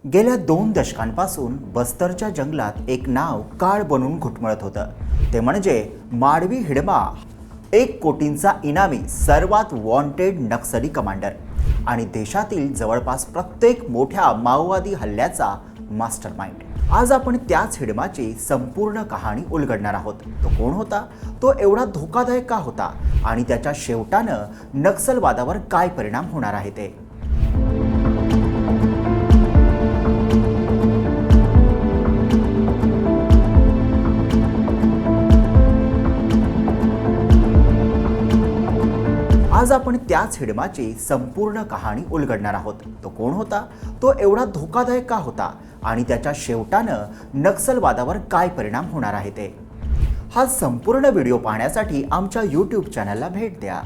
गेल्या 2 दशकांपासून बस्तरच्या जंगलात एक नाव काळ बनून घुटमळत होतं. ते म्हणजे माडवी हिडमा, 1 कोटींचा इनामी सर्वात वॉन्टेड नक्सली कमांडर आणि देशातील जवळपास प्रत्येक मोठ्या माओवादी हल्ल्याचा मास्टरमाइंड. आज आपण त्याच हिडमाची संपूर्ण कहाणी उलगडणार आहोत. तो कोण होता, तो एवढा धोकादायक का होता आणि त्याच्या शेवटानं नक्सलवादावर काय परिणाम होणार आहे ते. आज आपण त्याच हिडमाची संपूर्ण कहाणी उलगडणार आहोत. तो कोण होता, तो एवढा धोकादायक का होता आणि त्याच्या शेवटानं नक्सलवादावर काय परिणाम होणार आहे ते. हा संपूर्ण व्हिडिओ पाहण्यासाठी आमच्या YouTube चॅनलला भेट द्या.